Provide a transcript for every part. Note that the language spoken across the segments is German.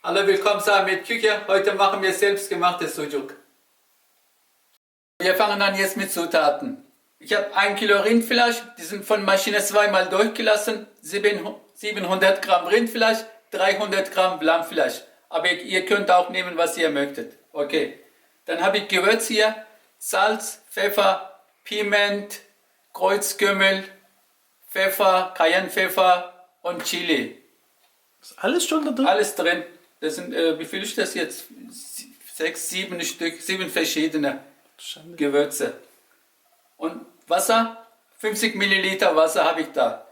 Hallo, willkommen zu mit Küche. Heute machen wir selbstgemachtes Sucuk. Wir fangen an jetzt mit Zutaten. Ich habe 1 Kilo Rindfleisch, die sind von Maschine zweimal durchgelassen, 700 Gramm Rindfleisch, 300 Gramm Lammfleisch. Aber ihr könnt auch nehmen, was ihr möchtet. Okay. Dann habe ich Gewürz hier, Salz, Pfeffer, Piment, Kreuzkümmel, Pfeffer, Cayennepfeffer und Chili. Ist alles schon da drin? Alles drin. Das sind, wie viel ist das jetzt? 6, 7 Stück, 7 verschiedene Gewürze. Und Wasser, 50 Milliliter Wasser habe ich da.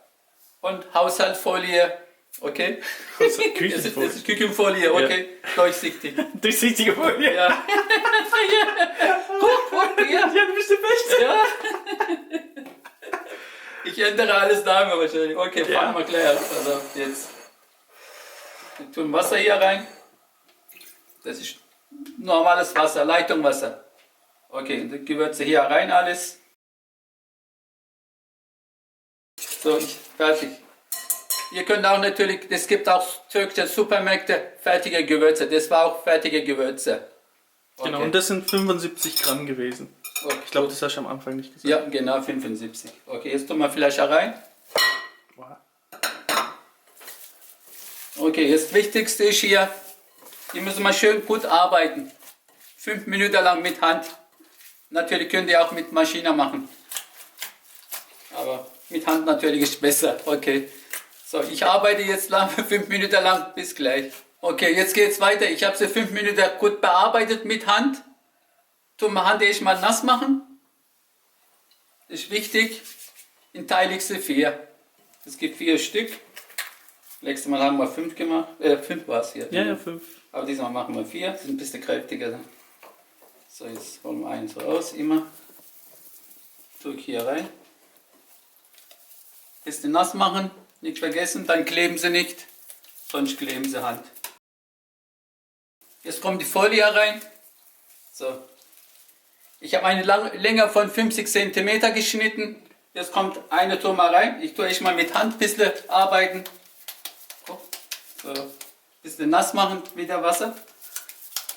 Und Haushaltsfolie, okay? Küchenfolie. Das ist Küchenfolie, okay? Ja. Durchsichtig. Durchsichtige Folie? Ja. Guck, hier. Ja, du bist der Beste. Ja. Ich ändere alles Name wahrscheinlich. Okay, Ja. fangen wir gleich an. Also jetzt. Wir tun Wasser hier rein. Das ist normales Wasser, Leitungswasser. Okay, die Gewürze hier rein alles. So, fertig. Ihr könnt auch natürlich, es gibt auch türkische Supermärkte, fertige Gewürze. Das war auch fertige Gewürze. Okay. Genau, und das sind 75 Gramm gewesen. Okay. Ich glaube, das hast du am Anfang nicht gesagt. Ja, genau, 75. Okay, jetzt tun wir Fleisch rein. Wow. Okay, das Wichtigste ist hier, die müssen mal schön gut arbeiten. 5 Minuten lang mit Hand. Natürlich könnt ihr auch mit Maschine machen. Aber mit Hand natürlich ist besser. Okay. So, ich arbeite jetzt lang, 5 Minuten lang. Bis gleich. Okay, jetzt geht's weiter. Ich habe sie 5 Minuten gut bearbeitet mit Hand. Tun wir Hand erstmal nass machen. Das ist wichtig. In teile ich sie 4. Es gibt 4 Stück. Letztes Mal haben wir 5 gemacht. 5 war es hier. Ja, 5. Aber diesmal machen wir 4. Sind ein bisschen kräftiger. So, jetzt holen wir einen so aus. Immer. Tue ich hier rein. Bisschen nass machen. Nicht vergessen, dann kleben sie nicht. Sonst kleben sie Hand. Jetzt kommt die Folie rein. So. Ich habe eine Länge von 50 cm geschnitten. Jetzt kommt eine Tour mal rein. Ich tue erstmal mit Hand ein bisschen arbeiten. So, ein bisschen nass machen mit dem Wasser.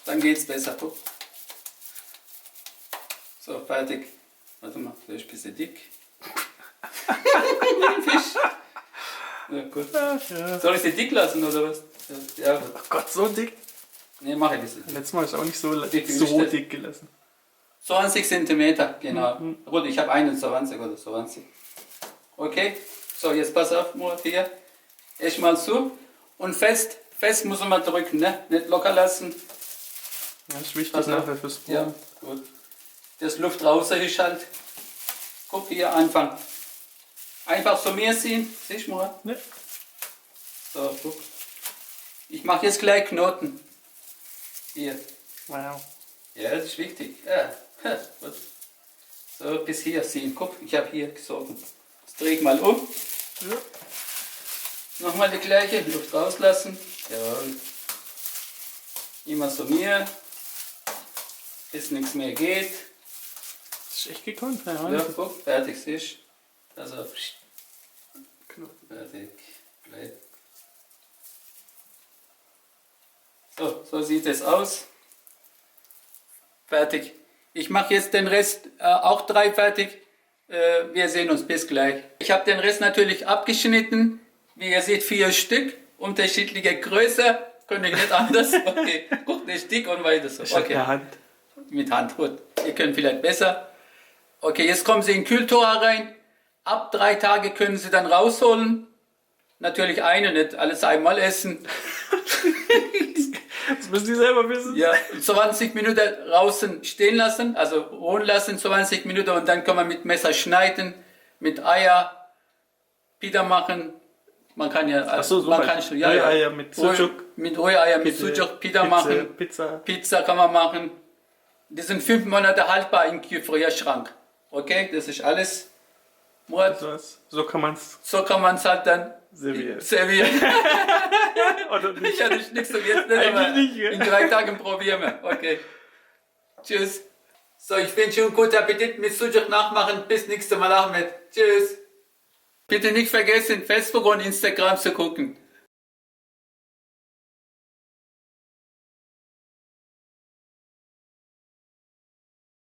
Dann geht es besser. Guck. So, fertig. Warte mal, vielleicht ein bisschen dick. Fisch. Ja, gut. Ja. Soll ich sie dick lassen oder was? Ja, gut. Oh Gott, so dick. Ne, mache ich ein bisschen. Letztes Mal ist auch nicht so Dick dick gelassen. 20 cm, genau. Gut, ich habe 21 oder 20. Okay, so jetzt pass auf, Murat, hier. Erstmal zu und fest muss man drücken, ne? Nicht locker lassen. Ja, das ist wichtig nachher fürs Brot. Ja, gut. Das Luft raus ist halt. Guck hier, Anfang. Einfach so mehr ziehen, siehst du, Murat? Ja. So, guck. Ich mache jetzt gleich Knoten. Hier. Wow. Ja, das ist wichtig. Ja. Gut. So, bis hier ziehen. Guck, ich habe hier gesogen. Jetzt drehe ich mal um. Ja. Nochmal die gleiche, Luft rauslassen. Jawohl. Immer so mehr. Bis nichts mehr geht. Das ist echt gekonnt. Ja, Ja, guck, fertig siehst du. Also, Knoten. fertig. Bleib. So sieht es aus. Fertig. Ich mache jetzt den Rest auch 3 fertig. Wir sehen uns bis gleich. Ich habe den Rest natürlich abgeschnitten. Wie ihr seht, 4 Stück. Unterschiedliche Größe. Könnte ich nicht anders. Okay. Guck, der ist dick und weiter so. Okay. Okay. Hand. Mit Hand, gut. Ihr könnt vielleicht besser. Okay, jetzt kommen sie in den Kühltor rein. Ab 3 Tage können sie dann rausholen. Natürlich eine, nicht alles einmal essen. Das müssen die selber wissen. Ja, 20 Minuten draußen stehen lassen, also ruhen lassen, 20 Minuten und dann kann man mit Messer schneiden, mit Eier, Pita machen. Man kann ja, Ach so, man kann schon, ja, Rühreier mit Sucuk. Mit Rühreier, mit Sucuk, Pita machen. Pizza kann man machen. Die sind 5 Monate haltbar im Gefrierschrank. Okay, das ist alles. Murat, So kann man es so kann man es halt dann servieren. Oder nicht? Ich hatte nichts so jetzt nicht, aber Eigentlich nicht, in 3 Tagen probieren wir. Okay. Tschüss. So, ich wünsche Ihnen guten Appetit mit Sucuk nachmachen. Bis nächstes Mal, Ahmed. Tschüss. Bitte nicht vergessen, Facebook und Instagram zu gucken.